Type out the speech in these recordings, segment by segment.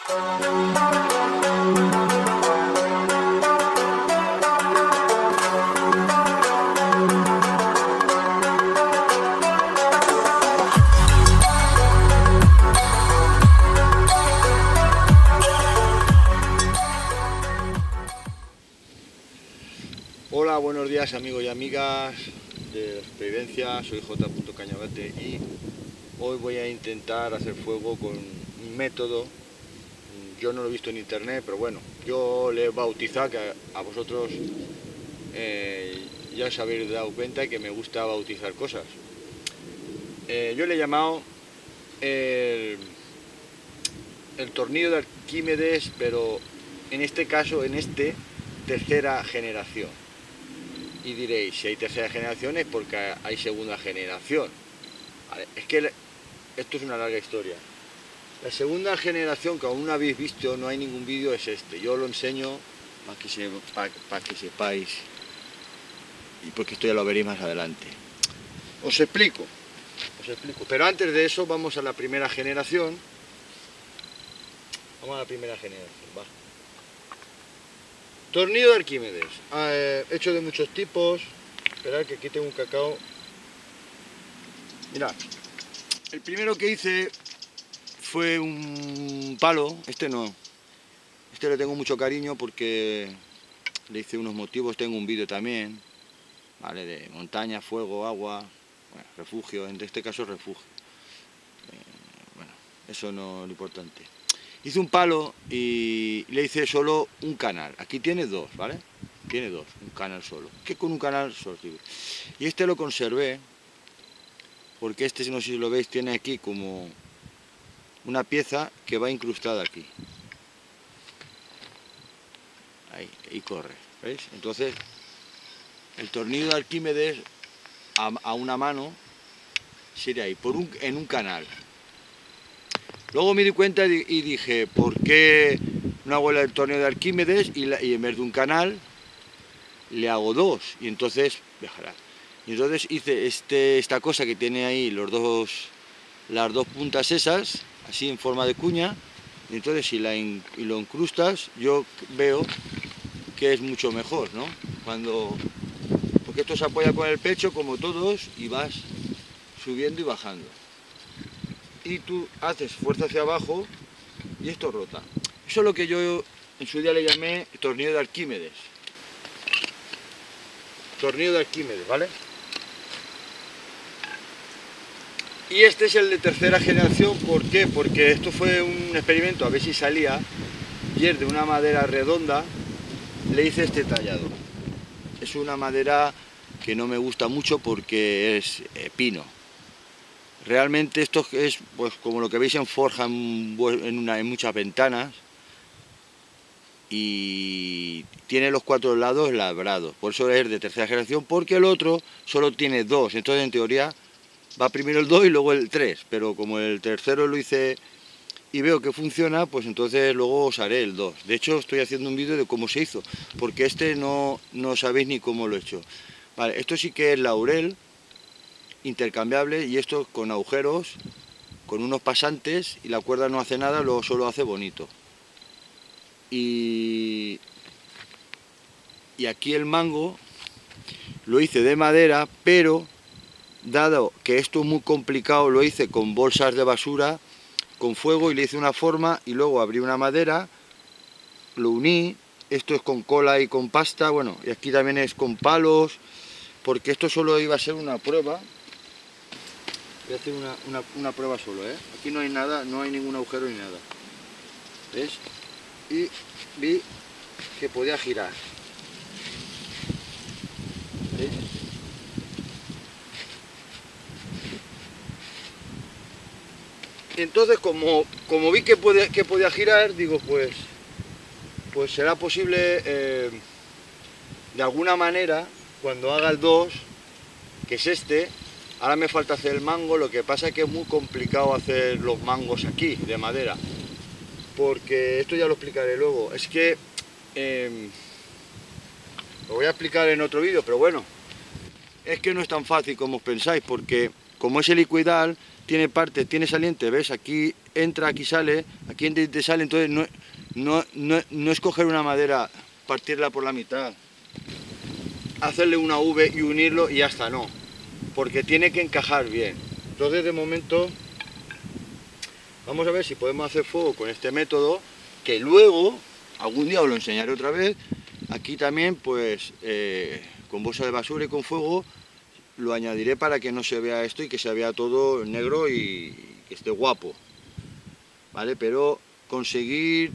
Hola, buenos días amigos y amigas de Supervivencia, soy J. Cañabate y hoy voy a intentar hacer fuego con un método. Yo no lo he visto en internet, pero bueno, yo le he bautizado, que a vosotros ya os habéis dado cuenta que me gusta bautizar cosas. Yo le he llamado el tornillo de Arquímedes, pero en este caso, tercera generación. Y diréis, si hay tercera generación es porque hay segunda generación. Vale, es que esto es una larga historia. La segunda generación, que aún no habéis visto, no hay ningún vídeo, es este. Yo lo enseño para que sepáis, y porque esto ya lo veréis más adelante. Os explico. Pero antes de eso vamos a la primera generación. Vamos a la primera generación, va. Tornillo de Arquímedes, hecho de muchos tipos. Esperad que aquí tengo un cacao. Mirad, el primero que hice fue un palo, este le tengo mucho cariño porque le hice unos motivos, tengo un vídeo también, ¿vale? De montaña, fuego, agua, bueno, refugio, en este caso refugio. Bueno, eso no es lo importante. Hice un palo y le hice solo un canal. Aquí tiene dos, ¿vale? Tiene dos, un canal solo. Que con un canal solo sirve. Y este lo conservé, porque este, no sé si lo veis, tiene aquí como una pieza que va incrustada aquí. Ahí, y corre, ¿veis? Entonces, el tornillo de Arquímedes a una mano sería ahí, en un canal. Luego me di cuenta y dije, ¿por qué no hago el tornillo de Arquímedes y en vez de un canal le hago dos? Y entonces viajará. Y entonces hice esta cosa que tiene ahí las dos puntas esas, así en forma de cuña. Y entonces si lo incrustas, yo veo que es mucho mejor, ¿no? Porque esto se apoya con el pecho como todos y vas subiendo y bajando. Y tú haces fuerza hacia abajo y esto rota. Eso es lo que yo en su día le llamé tornillo de Arquímedes. Tornillo de Arquímedes, ¿vale? Y este es el de tercera generación, ¿por qué? Porque esto fue un experimento, a ver si salía, y es de una madera redonda, le hice este tallado. Es una madera que no me gusta mucho porque es pino. Realmente esto es pues como lo que veis en forja en muchas ventanas, y tiene los cuatro lados labrados, por eso es de tercera generación, porque el otro solo tiene dos, entonces en teoría va primero el 2 y luego el 3, pero como el tercero lo hice y veo que funciona, pues entonces luego os haré el 2. De hecho estoy haciendo un vídeo de cómo se hizo, porque este no sabéis ni cómo lo he hecho. Vale, esto sí que es laurel intercambiable, y esto con agujeros, con unos pasantes, y la cuerda no hace nada, luego solo hace bonito. Y aquí el mango lo hice de madera, pero dado que esto es muy complicado, lo hice con bolsas de basura, con fuego, y le hice una forma, y luego abrí una madera, lo uní. Esto es con cola y con pasta, bueno, y aquí también es con palos, porque esto solo iba a ser una prueba. Voy a hacer una prueba solo, ¿eh? Aquí no hay nada, no hay ningún agujero ni nada. ¿Ves? Y vi que podía girar. ¿Veis? Entonces, como vi que podía girar, digo, pues será posible, de alguna manera, cuando haga el 2, que es este. Ahora me falta hacer el mango, lo que pasa es que es muy complicado hacer los mangos aquí, de madera, porque esto ya lo explicaré luego. Es que lo voy a explicar en otro vídeo, pero bueno, es que no es tan fácil como os pensáis, porque como es helicoidal, tiene parte, tiene saliente, ¿ves? Aquí entra, aquí sale, aquí entra y te sale, entonces no es coger una madera, partirla por la mitad, hacerle una V y unirlo y ya está, no, porque tiene que encajar bien. Entonces de momento vamos a ver si podemos hacer fuego con este método, que luego, algún día os lo enseñaré otra vez. Aquí también pues con bolsa de basura y con fuego lo añadiré para que no se vea esto y que se vea todo negro y que esté guapo, ¿vale? Pero conseguir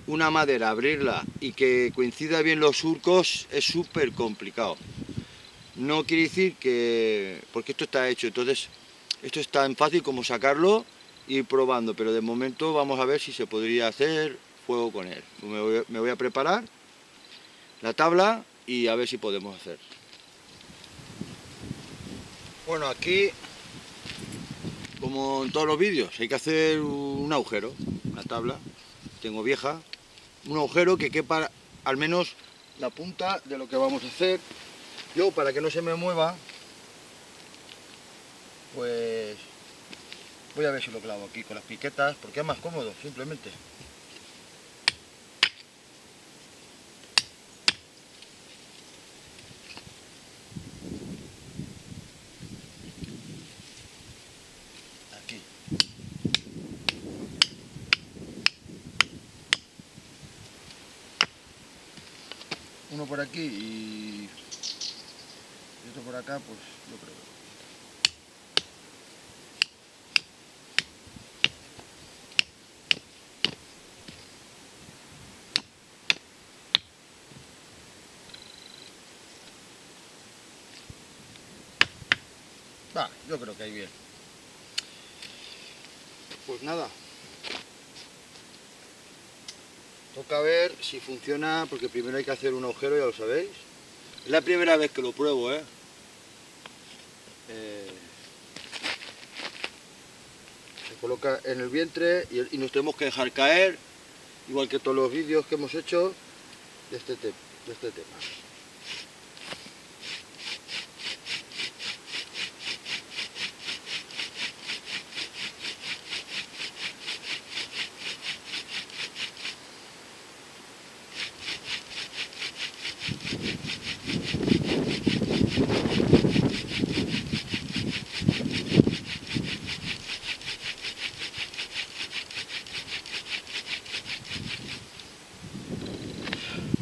una madera, abrirla y que coincida bien los surcos es súper complicado. No quiere decir que... porque esto está hecho, entonces esto es tan fácil como sacarlo e ir probando, pero de momento vamos a ver si se podría hacer fuego con él. Me voy a preparar la tabla y a ver si podemos hacer. Bueno, aquí, como en todos los vídeos, hay que hacer un agujero, una tabla, tengo vieja, un agujero que quepa al menos la punta de lo que vamos a hacer. Yo, para que no se me mueva, pues voy a ver si lo clavo aquí con las piquetas, porque es más cómodo, simplemente. Aquí. Uno por aquí y otro por acá, pues yo creo. Vale, yo creo que ahí bien. Pues nada. Toca ver si funciona, porque primero hay que hacer un agujero, ya lo sabéis. Es la primera vez que lo pruebo, ¿eh? Se coloca en el vientre y nos tenemos que dejar caer, igual que todos los vídeos que hemos hecho de este tema.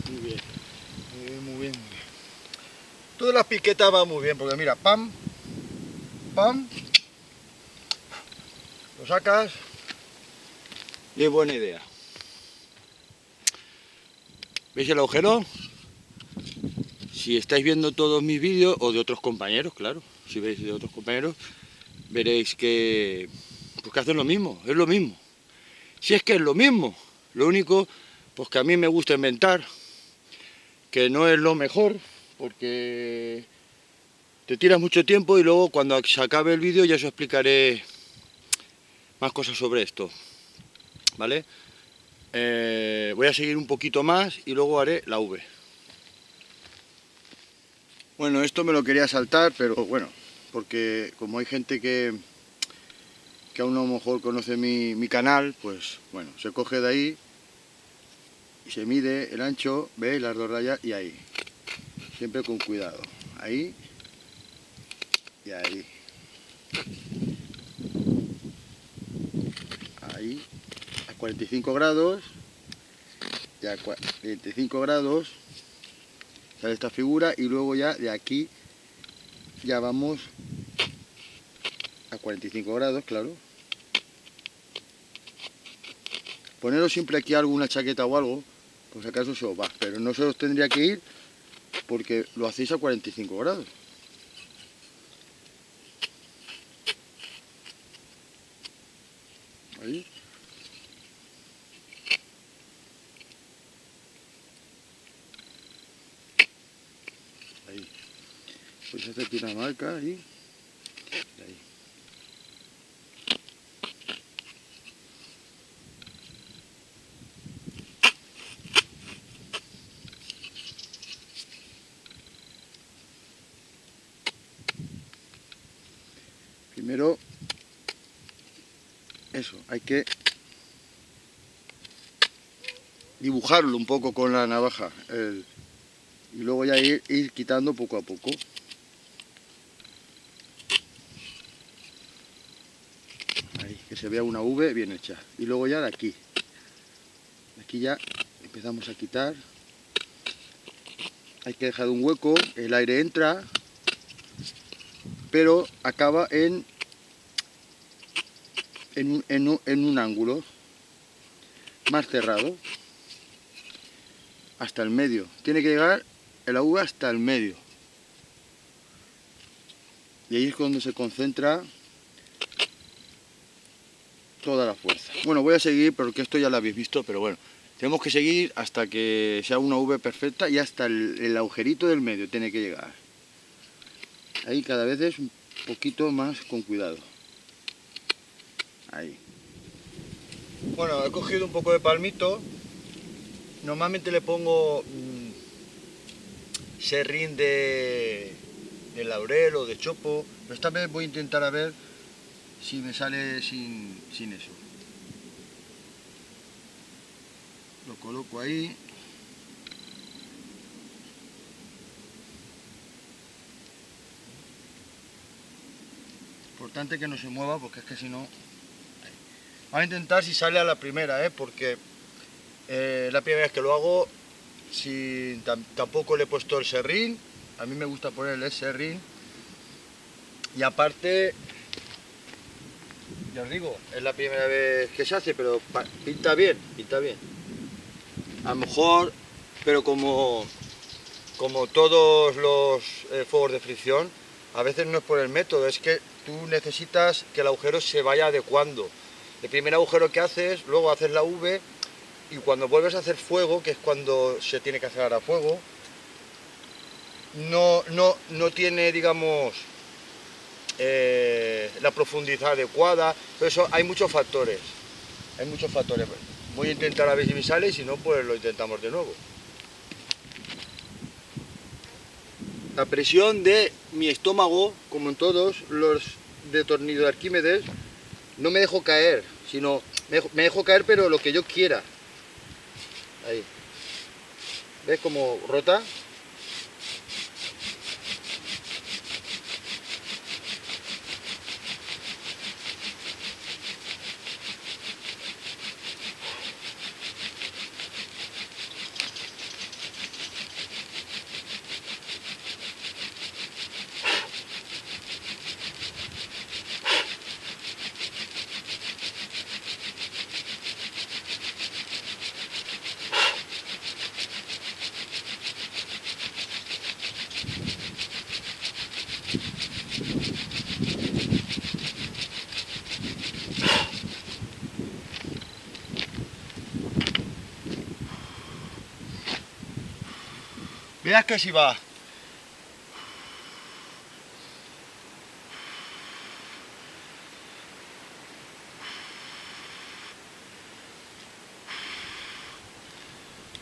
Muy bien, muy bien, muy bien, muy bien. Todas las piquetas van muy bien, porque mira, pam, pam, lo sacas y es buena idea. ¿Veis el agujero? Si estáis viendo todos mis vídeos, o de otros compañeros, claro, si veis de otros compañeros, veréis que, pues que hacen lo mismo, es lo mismo. Si es que es lo mismo, lo único, pues que a mí me gusta inventar, que no es lo mejor, porque te tiras mucho tiempo y luego cuando se acabe el vídeo ya os explicaré más cosas sobre esto, ¿vale? Voy a seguir un poquito más y luego haré la V. Bueno, esto me lo quería saltar, pero bueno, porque como hay gente que aún no a lo mejor conoce mi canal, pues bueno, se coge de ahí y se mide el ancho, ¿veis? Las dos rayas y ahí. Siempre con cuidado. Ahí y ahí. Ahí, a 45 grados y a 45 grados sale esta figura y luego ya de aquí ya vamos a 45 grados, claro. Poneros siempre aquí alguna chaqueta o algo, por si acaso se os va, pero no se os tendría que ir porque lo hacéis a 45 grados. Ahí. Ahí. Pues hacerte una marca ahí. Y ahí. Primero Eso, hay que dibujarlo un poco con la navaja y luego ya ir quitando poco a poco. Ahí, que se vea una V bien hecha. Y luego ya de aquí ya empezamos a quitar. Hay que dejar un hueco, el aire entra, pero acaba en un ángulo más cerrado, hasta el medio. Tiene que llegar la uva hasta el medio. Y ahí es cuando se concentra toda la fuerza. Bueno, voy a seguir porque esto ya lo habéis visto, pero bueno, tenemos que seguir hasta que sea una V perfecta y hasta el agujerito del medio tiene que llegar. Ahí cada vez es un poquito más con cuidado. Ahí. Bueno, he cogido un poco de palmito. Normalmente le pongo serrín de laurel o de chopo, pero esta vez voy a intentar a ver si me sale sin eso. Lo coloco ahí. Importante que no se mueva porque es que si no... Vamos a intentar si sale a la primera, porque la primera vez que lo hago, tampoco le he puesto el serrín. A mí me gusta ponerle el serrín. Y aparte, ya os digo, es la primera vez que se hace, pero pinta bien, pinta bien. A lo mejor, pero como todos los fuegos de fricción, a veces no es por el método, es que tú necesitas que el agujero se vaya adecuando. El primer agujero que haces, luego haces la V, y cuando vuelves a hacer fuego, que es cuando se tiene que hacer a fuego, no tiene, digamos, la profundidad adecuada. Por eso hay muchos factores. Voy a intentar a ver si me sale y si no, pues lo intentamos de nuevo. La presión de mi estómago, como en todos los de tornillo de Arquímedes, no me dejo caer, sino me dejo caer pero lo que yo quiera. Ahí. ¿Ves cómo rota? Veas que si va.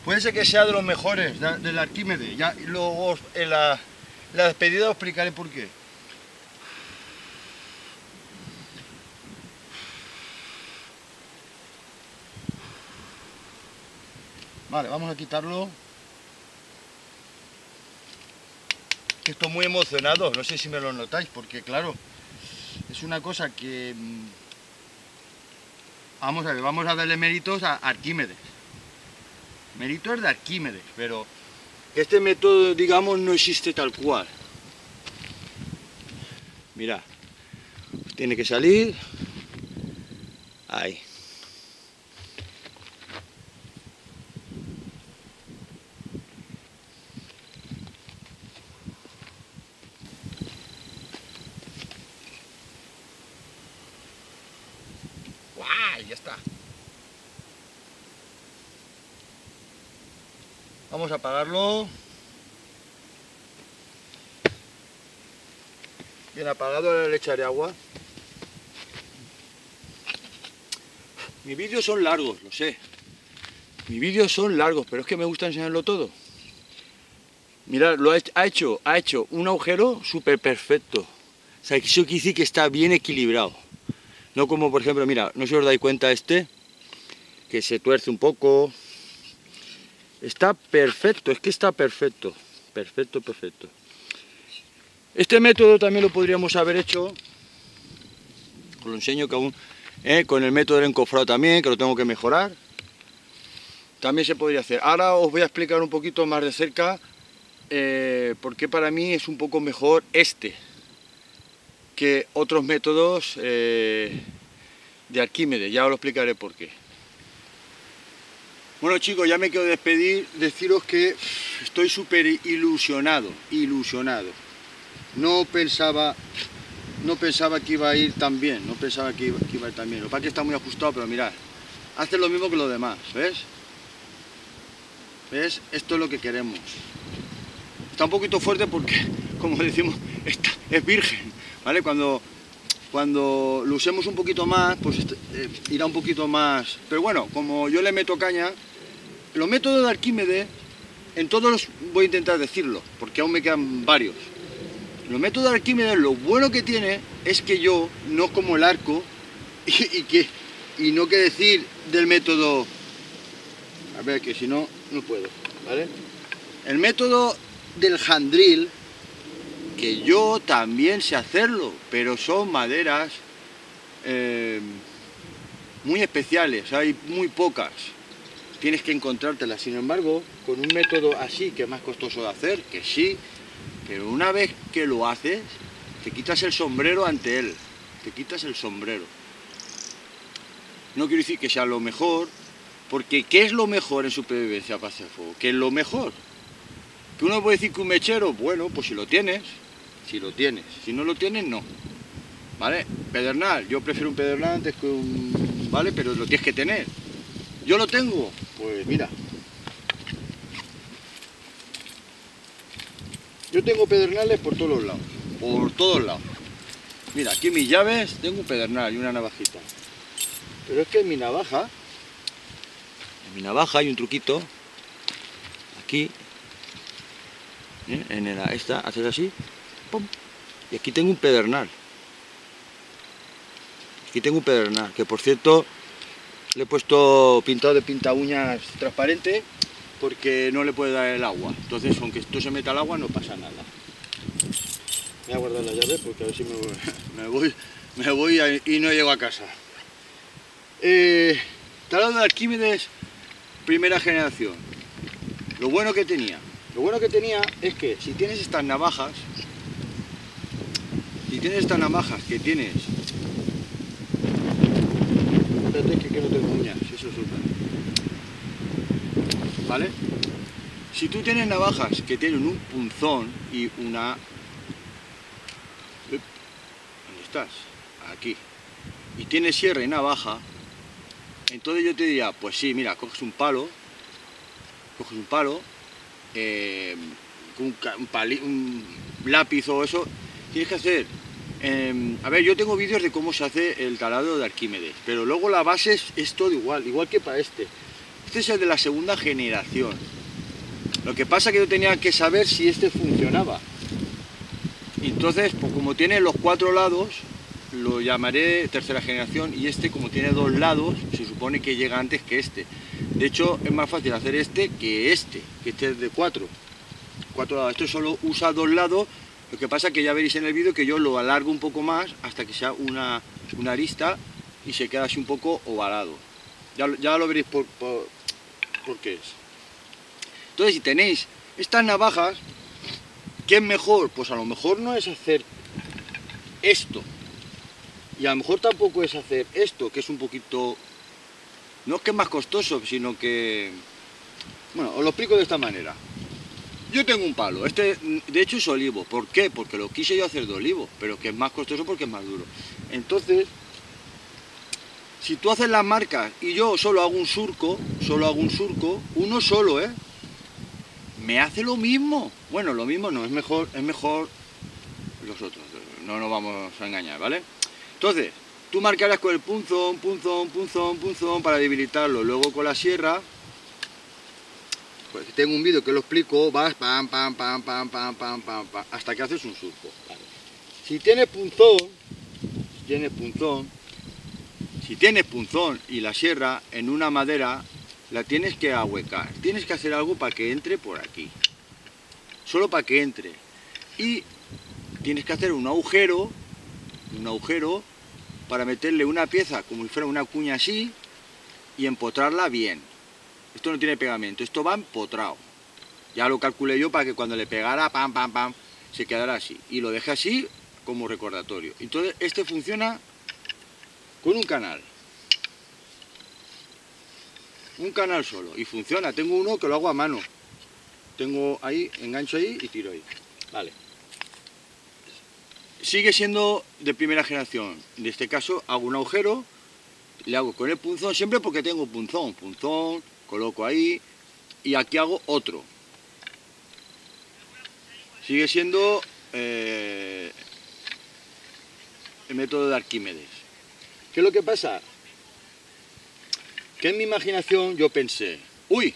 Puede ser que sea de los mejores del Arquímedes. Ya luego en la despedida os explicaré por qué. Vale, vamos a quitarlo. Estoy muy emocionado, no sé si me lo notáis, porque claro, es una cosa que... Vamos a ver, vamos a darle méritos a Arquímedes. Méritos de Arquímedes, pero este método, digamos, no existe tal cual. Mira, tiene que salir. Ahí. ¡Guau! Ya está. Vamos a apagarlo. Bien apagado, ahora le echaré agua. Mis vídeos son largos, lo sé. Mis vídeos son largos, pero es que me gusta enseñarlo todo. Mirad, ha hecho un agujero súper perfecto. O sea, eso quiere decir que está bien equilibrado. No como, por ejemplo, mira, no sé si os dais cuenta que se tuerce un poco. Está perfecto, es que está perfecto. Perfecto, perfecto. Este método también lo podríamos haber hecho, os lo enseño que aún, con el método del encofrado también, que lo tengo que mejorar. También se podría hacer. Ahora os voy a explicar un poquito más de cerca por qué para mí es un poco mejor que otros métodos de Arquímedes. Ya os lo explicaré por qué. Bueno chicos, ya me quiero despedir, deciros que estoy súper ilusionado. No pensaba que iba a ir tan bien, Lo que pasa es que está muy ajustado, pero mirad, hace lo mismo que los demás, ¿ves? ¿Ves? Esto es lo que queremos. Está un poquito fuerte porque, como decimos, es virgen, ¿vale? Cuando lo usemos un poquito más, pues irá un poquito más. Pero bueno, como yo le meto caña, los métodos de Arquímedes, en todos los voy a intentar decirlo, porque aún me quedan varios. Los métodos de Arquímedes, lo bueno que tiene es que yo, no como el arco, y no que decir del método, a ver, que si no, no puedo, ¿vale? El método del handril, que yo también sé hacerlo, pero son maderas muy especiales, hay muy pocas, tienes que encontrártelas. Sin embargo, con un método así, que es más costoso de hacer, que sí, pero una vez que lo haces, te quitas el sombrero ante él, te quitas el sombrero. No quiero decir que sea lo mejor, porque ¿qué es lo mejor en supervivencia para hacer fuego? ¿Qué es lo mejor? Que uno puede decir que un mechero, bueno, pues si lo tienes, si no lo tienes, no. ¿Vale? Pedernal, yo prefiero un pedernal antes que un... ¿vale? Pero lo tienes que tener. ¿Yo lo tengo? Pues mira. Yo tengo pedernales por todos los lados. Por todos lados. Mira, aquí en mis llaves tengo un pedernal y una navajita. Pero es que en mi navaja hay un truquito. Aquí. En esta, haces así. ¡Pum! Y aquí tengo un pedernal. Aquí tengo un pedernal, que por cierto le he puesto pintado de pinta uñas transparente porque no le puede dar el agua. Entonces, aunque esto se meta al agua, no pasa nada. Voy a guardar la llave porque a ver si me voy y no llego a casa. Taladro de Arquímedes, primera generación. Lo bueno que tenía es que si tienes estas navajas, que tienes... Espérate que no tengo uñas, eso es otra. ¿Vale? Si tú tienes navajas que tienen un punzón y una... ¿Dónde estás? Aquí. Y tienes sierra y navaja, entonces yo te diría, pues sí, mira, coges un palo, un lápiz o eso, tienes que hacer... a ver, yo tengo vídeos de cómo se hace el taladro de Arquímedes, pero luego la base es todo igual que para este. Este es el de la segunda generación. Lo que pasa es que yo tenía que saber si este funcionaba. Entonces, pues como tiene los 4 lados, lo llamaré tercera generación, y este, como tiene 2 lados, se supone que llega antes que este. De hecho, es más fácil hacer este, que este es de 4 lados. Esto solo usa 2 lados. Lo que pasa es que ya veréis en el vídeo que yo lo alargo un poco más hasta que sea una arista y se queda así un poco ovalado. Ya lo veréis por qué es. Entonces, si tenéis estas navajas, ¿qué es mejor? Pues a lo mejor no es hacer esto. Y a lo mejor tampoco es hacer esto, que es un poquito... No es que es más costoso, sino que... Bueno, os lo explico de esta manera. Yo tengo un palo, este de hecho es olivo. ¿Por qué? Porque lo quise yo hacer de olivo, pero que es más costoso porque es más duro. Entonces, si tú haces las marcas y yo solo hago un surco, uno solo, me hace lo mismo. Bueno, lo mismo no, es mejor los otros, no nos vamos a engañar, ¿vale? Entonces, tú marcarás con el punzón para debilitarlo, luego con la sierra. Pues tengo un vídeo que lo explico, vas pam, hasta que haces un surco. Vale. Si tienes punzón, si tienes punzón y la sierra en una madera, la tienes que ahuecar. Tienes que hacer algo para que entre por aquí. Solo para que entre. Y tienes que hacer un agujero para meterle una pieza como si fuera una cuña así y empotrarla bien. Esto no tiene pegamento, esto va empotrado. Ya lo calculé yo para que cuando le pegara, pam, pam, pam, se quedara así. Y lo dejé así como recordatorio. Entonces este funciona con un canal. Un canal solo. Y funciona. Tengo uno que lo hago a mano. Tengo ahí, engancho ahí y tiro ahí. Vale. Sigue siendo de primera generación. En este caso hago un agujero, le hago con el punzón, siempre porque tengo punzón, coloco ahí y aquí hago otro. Sigue siendo el método de Arquímedes. ¿Qué es lo que pasa? Que en mi imaginación yo pensé, uy,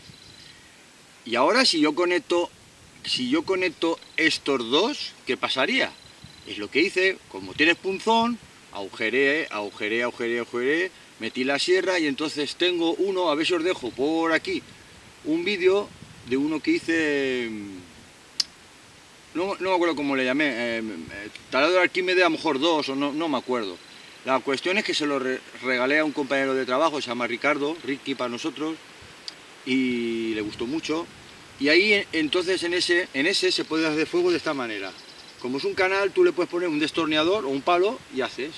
y ahora si yo conecto estos dos, ¿qué pasaría? Es lo que hice, como tienes punzón, agujeré, metí la sierra y entonces tengo uno, a ver si os dejo por aquí, un vídeo de uno que hice, no me acuerdo cómo le llamé, taladro de Arquímedes, a lo mejor 2 o no me acuerdo. La cuestión es que se lo regalé a un compañero de trabajo, se llama Ricardo, Ricky para nosotros, y le gustó mucho. Y ahí entonces en ese se puede hacer fuego de esta manera. Como es un canal, tú le puedes poner un destornillador o un palo y haces.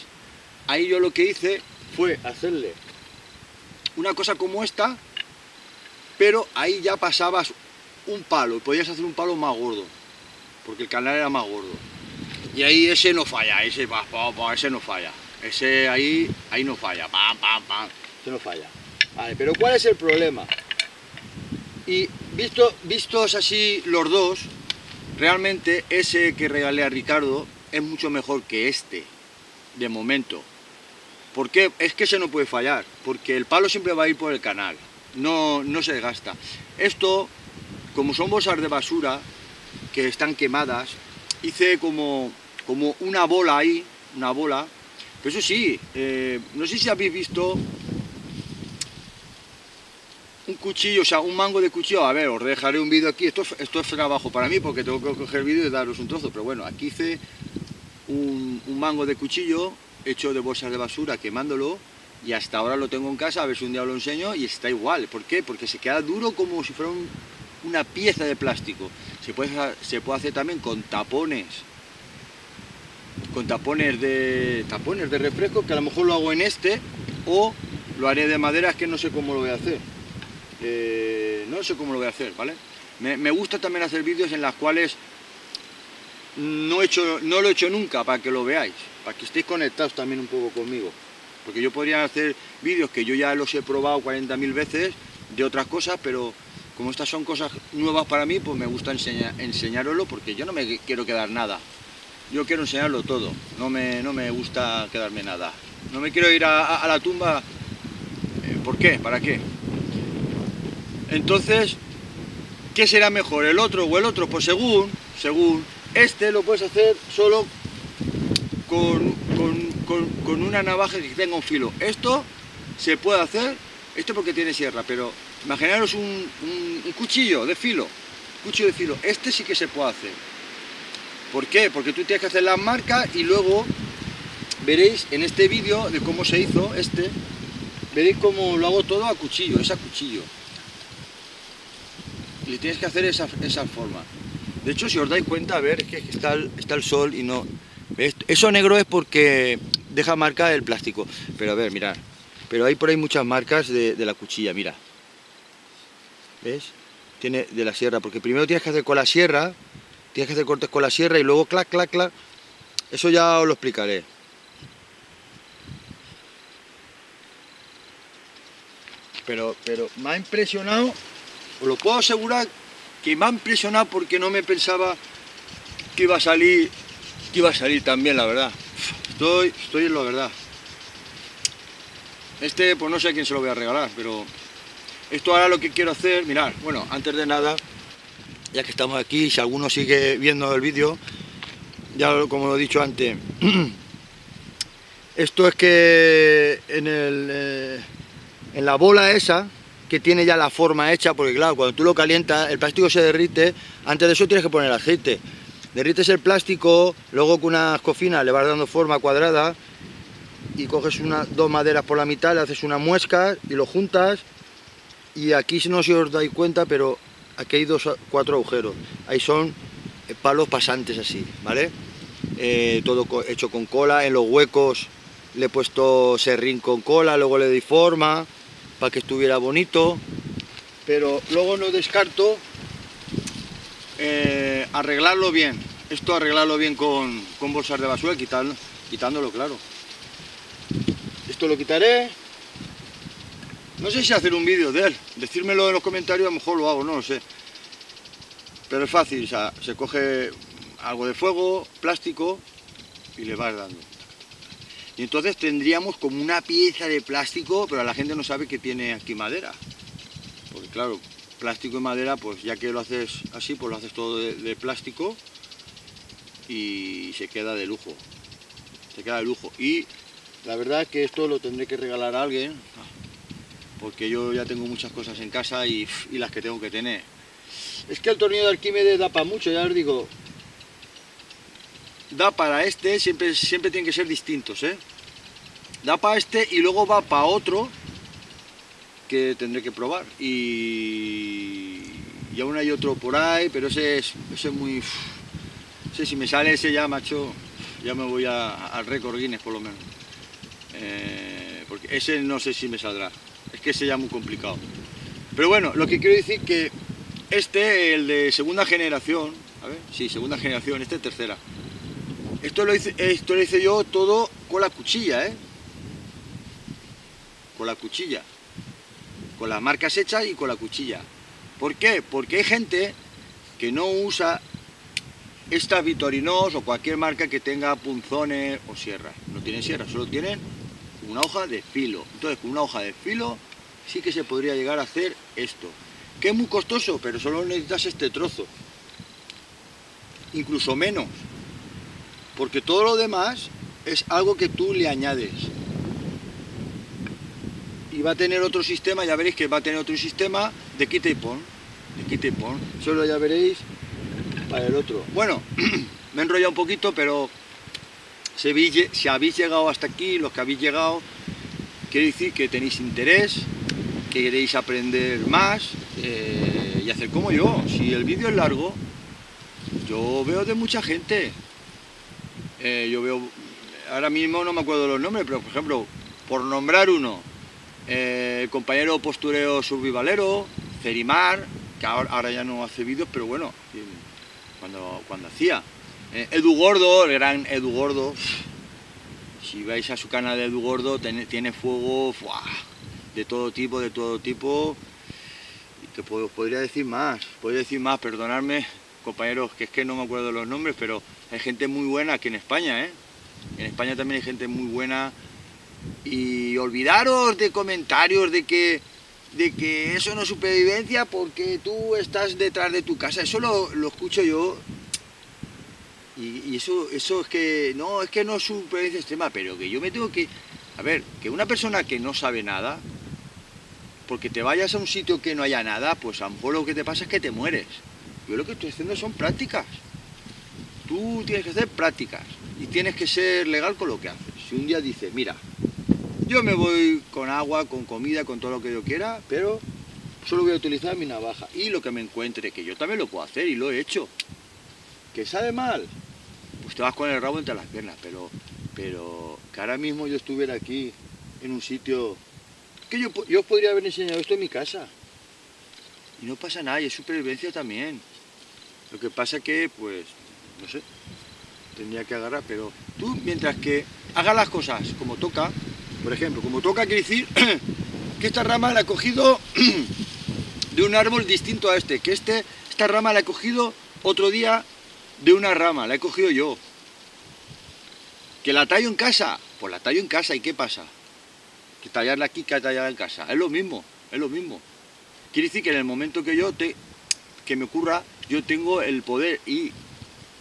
Ahí yo lo que hice fue hacerle una cosa como esta, pero ahí ya pasabas un palo, podías hacer un palo más gordo, porque el canal era más gordo. Y ahí ese no falla, ese no falla. Ese ahí no falla, pam, pam, pam, ese no falla. Vale, pero ¿cuál es el problema? Y vistos así los dos, realmente ese que regalé a Ricardo es mucho mejor que este, de momento. ¿Por qué? Es que ese no puede fallar, porque el palo siempre va a ir por el canal, no se desgasta. Esto, como son bolsas de basura que están quemadas, hice como una bola ahí, una bola. Pero eso sí, no sé si habéis visto un cuchillo, o sea, un mango de cuchillo. A ver, os dejaré un vídeo aquí. Esto es trabajo para mí porque tengo que coger el vídeo y daros un trozo. Pero bueno, aquí hice un mango de cuchillo hecho de bolsas de basura, quemándolo. Y hasta ahora lo tengo en casa, a ver si un día os lo enseño. Y está igual. ¿Por qué? Porque se queda duro como si fuera una pieza de plástico. Se puede hacer también con tapones. Con tapones de refresco, que a lo mejor lo hago en este, o lo haré de madera, es que no sé cómo lo voy a hacer. No sé cómo lo voy a hacer, ¿vale? Me gusta también hacer vídeos en los cuales no lo he hecho nunca, para que lo veáis, para que estéis conectados también un poco conmigo. Porque yo podría hacer vídeos que yo ya los he probado 40.000 veces de otras cosas, pero como estas son cosas nuevas para mí, pues me gusta enseñároslo, porque yo no me quiero quedar nada. Yo quiero enseñarlo todo, no me gusta quedarme nada. No me quiero ir a la tumba. ¿Por qué? ¿Para qué? Entonces, ¿qué será mejor, el otro o el otro? Pues según, este lo puedes hacer solo con una navaja que tenga un filo. Esto se puede hacer, esto porque tiene sierra, pero imaginaros un cuchillo de filo, este sí que se puede hacer. ¿Por qué? Porque tú tienes que hacer las marcas y luego veréis en este vídeo de cómo se hizo veréis cómo lo hago todo a cuchillo, es a cuchillo. Y tienes que hacer esa forma. De hecho, si os dais cuenta, a ver, es que está el sol y no... ¿Ves? Eso negro es porque deja marca el plástico. Pero a ver, mirad. Pero hay por ahí muchas marcas de la cuchilla, mira. ¿Ves? Tiene de la sierra, porque primero tienes que hacer con la sierra, tienes que hacer cortes con la sierra y luego clac, clac, clac. Eso ya os lo explicaré. Pero me ha impresionado, os lo puedo asegurar, que me ha impresionado porque no me pensaba que iba a salir tan bien, la verdad. Estoy en la verdad. Pues no sé a quién se lo voy a regalar, pero esto ahora lo que quiero hacer, mirad, bueno, antes de nada, ya que estamos aquí, si alguno sigue viendo el vídeo, ya como lo he dicho antes, Esto es que en la bola esa, que tiene ya la forma hecha, porque claro, cuando tú lo calientas, el plástico se derrite, antes de eso tienes que poner aceite. Derrites el plástico, luego con unas cocinas le vas dando forma cuadrada y coges dos maderas por la mitad, le haces una muesca y lo juntas. Y aquí no sé si os dais cuenta, pero aquí hay 4 agujeros. Ahí son palos pasantes así, ¿vale? Todo hecho con cola. En los huecos le he puesto serrín con cola, luego le di forma para que estuviera bonito. Pero luego no descarto arreglarlo bien. Esto arreglarlo bien con bolsas de basura, quitándolo, claro. Esto lo quitaré. No sé si hacer un vídeo de él, decírmelo en los comentarios, a lo mejor lo hago, no lo sé. Pero es fácil, o sea, se coge algo de fuego, plástico y le vas dando. Y entonces tendríamos como una pieza de plástico, pero la gente no sabe que tiene aquí madera. Porque claro, plástico y madera, pues ya que lo haces así, pues lo haces todo de plástico y se queda de lujo. Se queda de lujo. Y la verdad es que esto lo tendré que regalar a alguien, porque yo ya tengo muchas cosas en casa y las que tengo que tener. Es que el tornillo de Arquímedes da para mucho, ya os digo. Da para este, siempre tienen que ser distintos, ¿eh? Da para este y luego va para otro que tendré que probar. Y aún hay otro por ahí, pero ese es muy... No sé, si me sale ese ya, macho, ya me voy al récord Guinness por lo menos. Porque ese no sé si me saldrá. Es que ese ya es muy complicado. Pero bueno, lo que quiero decir que este, el de segunda generación, a ver, sí, segunda generación, este es tercera. Esto lo hice yo todo con la cuchilla, ¿eh? Con la cuchilla. Con las marcas hechas y con la cuchilla. ¿Por qué? Porque hay gente que no usa estas Victorinox o cualquier marca que tenga punzones o sierras. No tienen sierras, solo tienen una hoja de filo. Entonces, con una hoja de filo sí que se podría llegar a hacer esto. Que es muy costoso, pero solo necesitas este trozo. Incluso menos. Porque todo lo demás es algo que tú le añades. Y va a tener otro sistema, ya veréis que va a tener otro sistema de quita y pon. De quita y pon. Solo ya veréis para el otro. Bueno, me he enrollado un poquito, pero si habéis llegado hasta aquí, los que habéis llegado, quiere decir que tenéis interés, que queréis aprender más y hacer como yo. Si el vídeo es largo, yo veo de mucha gente. Yo veo, ahora mismo no me acuerdo los nombres, pero por ejemplo, por nombrar uno, el compañero postureo survivalero, Cerimar, que ahora ya no hace vídeos, pero bueno, cuando hacía. Edu Gordo, el gran Edu Gordo. Si vais a su canal de Edu Gordo, tiene fuego de todo tipo, y que podría decir más, perdonadme, compañeros, que es que no me acuerdo de los nombres, pero hay gente muy buena aquí en España, ¿eh? En España también hay gente muy buena, y olvidaros de comentarios de que eso no es supervivencia porque tú estás detrás de tu casa, eso lo escucho yo. Y eso es que no es supervivencia extrema, pero que yo me tengo que... A ver, que una persona que no sabe nada, porque te vayas a un sitio que no haya nada, pues a lo mejor lo que te pasa es que te mueres. Yo lo que estoy haciendo son prácticas. Tú tienes que hacer prácticas y tienes que ser legal con lo que haces. Si un día dices, mira, yo me voy con agua, con comida, con todo lo que yo quiera, pero solo voy a utilizar mi navaja y lo que me encuentre, que yo también lo puedo hacer y lo he hecho. ¿Que sabe mal? Pues te vas con el rabo entre las piernas, pero que ahora mismo yo estuviera aquí en un sitio que yo os podría haber enseñado esto en mi casa y no pasa nada, y es supervivencia también. Lo que pasa que, pues, no sé, tendría que agarrar, pero tú, mientras que hagas las cosas como toca, por ejemplo, como toca quiere decir que esta rama la he cogido de un árbol distinto a este, que esta rama la he cogido otro día de una rama, la he cogido yo. ¿Que la tallo en casa? Pues la tallo en casa, ¿y qué pasa? Que tallarla aquí, que tallarla en casa, es lo mismo, es lo mismo. Quiere decir que en el momento que me ocurra, yo tengo el poder y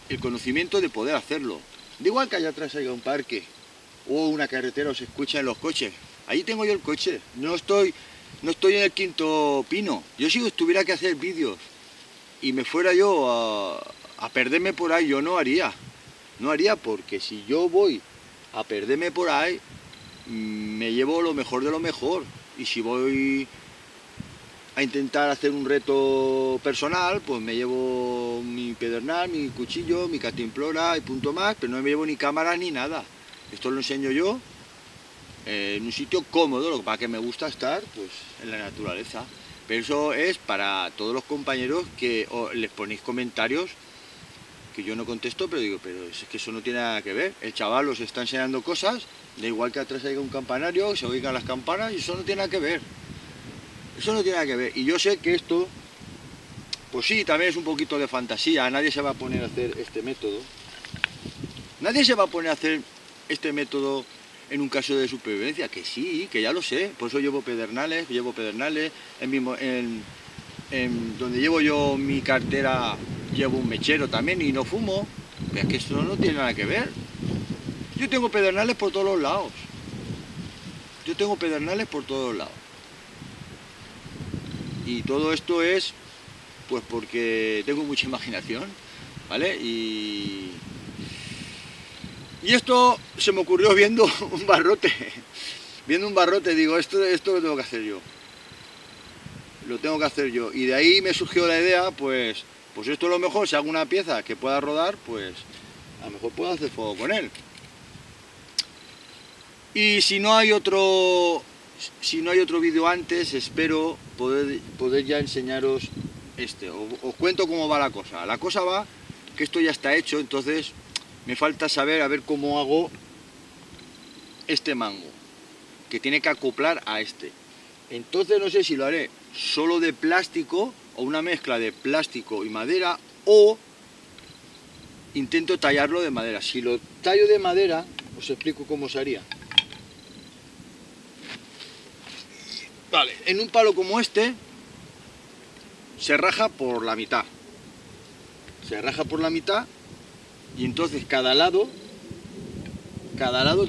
el conocimiento de poder hacerlo. Da igual que allá atrás haya un parque, una carretera o se escucha en los coches. Ahí tengo yo el coche, no estoy en el Quinto Pino. Yo si tuviera que hacer vídeos y me fuera yo a perderme por ahí, yo no haría. No haría, porque si yo voy a perderme por ahí, me llevo lo mejor de lo mejor. Y si voy a intentar hacer un reto personal, pues me llevo mi pedernal, mi cuchillo, mi cantimplora y punto más, pero no me llevo ni cámara ni nada. Esto lo enseño yo en un sitio cómodo, lo que pasa es que me gusta estar pues en la naturaleza. Pero eso es para todos los compañeros que les ponéis comentarios que yo no contesto, pero digo, pero es que eso no tiene nada que ver. El chaval os está enseñando cosas, da igual que atrás haya un campanario, se oigan las campanas, y eso no tiene nada que ver. Eso no tiene nada que ver. Y yo sé que esto, pues sí, también es un poquito de fantasía. Nadie se va a poner a hacer este método. Nadie se va a poner a hacer este método en un caso de supervivencia, que sí, que ya lo sé. Por eso llevo pedernales, en donde llevo yo mi cartera llevo un mechero también y no fumo. Pero es que esto no tiene nada que ver. Yo tengo pedernales por todos los lados. Yo tengo pedernales por todos los lados. Y todo esto es pues porque tengo mucha imaginación, ¿vale? Y esto se me ocurrió viendo un barrote. Viendo un barrote digo, esto lo tengo que hacer yo. Lo tengo que hacer yo. Y de ahí me surgió la idea, pues esto es lo mejor, si hago una pieza que pueda rodar, pues a lo mejor puedo hacer fuego con él. Y si no hay otro vídeo antes, espero poder ya enseñaros este. Os cuento cómo va la cosa. La cosa va que esto ya está hecho, entonces me falta saber a ver cómo hago este mango, que tiene que acoplar a este. Entonces no sé si lo haré solo de plástico o una mezcla de plástico y madera, o intento tallarlo de madera. Si lo tallo de madera, os explico cómo se haría. Vale, en un palo como este se raja por la mitad. Se raja por la mitad y entonces cada lado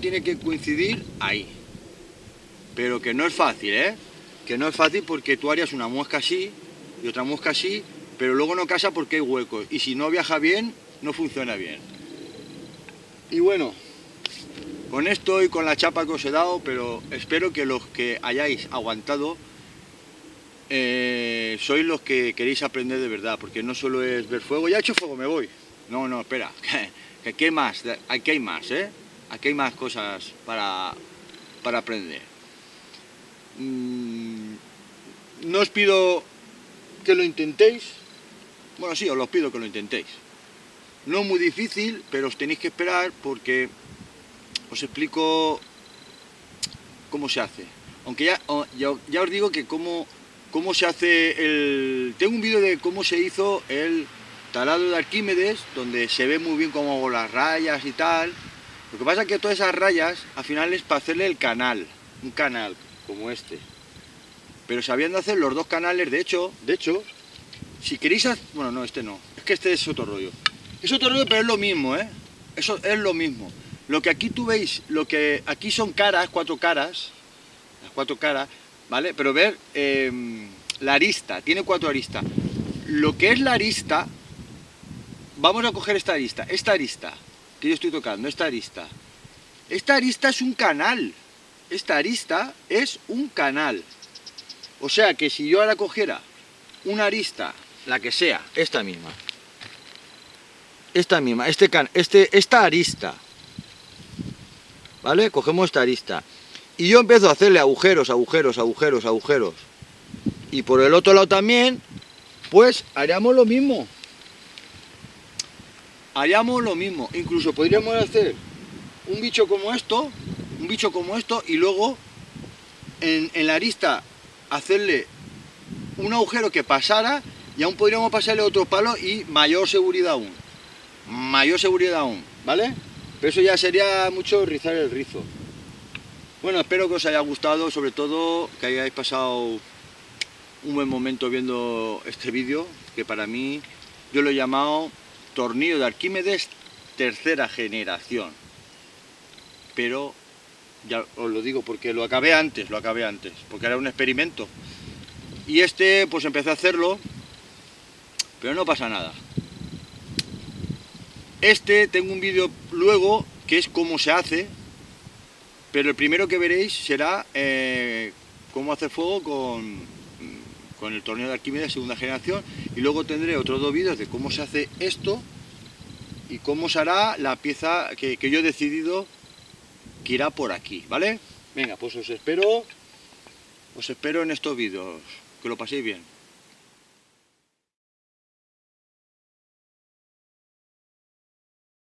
tiene que coincidir ahí. Pero que no es fácil, ¿eh? Que no es fácil, porque tú harías una muesca así y otra muesca así, pero luego no casa porque hay huecos. Y si no viaja bien, no funciona bien. Y bueno, con esto y con la chapa que os he dado, pero espero que los que hayáis aguantado sois los que queréis aprender de verdad, porque no solo es ver fuego, ya he hecho fuego, me voy. No, espera, que aquí hay más, ¿eh? Aquí hay más cosas para aprender. No os pido que lo intentéis, bueno, sí, os lo pido que lo intentéis. No es muy difícil, pero os tenéis que esperar, porque os explico cómo se hace. Aunque ya os digo que cómo se hace tengo un vídeo de cómo se hizo el talado de Arquímedes, donde se ve muy bien cómo hago las rayas y tal. Lo que pasa es que todas esas rayas, al final es para hacerle el canal, un canal como este. Pero sabiendo hacer los dos canales, de hecho, si queréis hacer... Bueno, no, este no, es que este es otro rollo. Es otro rollo, pero es lo mismo, ¿eh? Eso es lo mismo. Lo que aquí tú veis, lo que aquí son caras, cuatro caras, las cuatro caras, ¿vale? Pero ver, la arista, tiene cuatro aristas. Lo que es la arista, vamos a coger esta arista que yo estoy tocando, esta arista es un canal. Esta arista es un canal. O sea que si yo ahora cogiera una arista, la que sea, esta misma, esta arista, ¿vale? Cogemos esta arista y yo empiezo a hacerle agujeros, y por el otro lado también, pues haríamos lo mismo. Incluso podríamos hacer un bicho como esto, y luego en la arista hacerle un agujero que pasara, y aún podríamos pasarle otro palo y mayor seguridad aún, ¿vale? Pero eso ya sería mucho rizar el rizo. Bueno, espero que os haya gustado, sobre todo que hayáis pasado un buen momento viendo este vídeo, que para mí, yo lo he llamado Tornillo de Arquímedes tercera generación, pero Ya os lo digo porque lo acabé antes, porque era un experimento. Y este, pues empecé a hacerlo, pero no pasa nada. Este, tengo un vídeo luego, que es cómo se hace, pero el primero que veréis será cómo hacer fuego con el tornillo de Arquímedes segunda generación, y luego tendré otros 2 vídeos de cómo se hace esto y cómo se hará la pieza que yo he decidido que irá por aquí, ¿vale? Venga, pues os espero en estos vídeos, que lo paséis bien.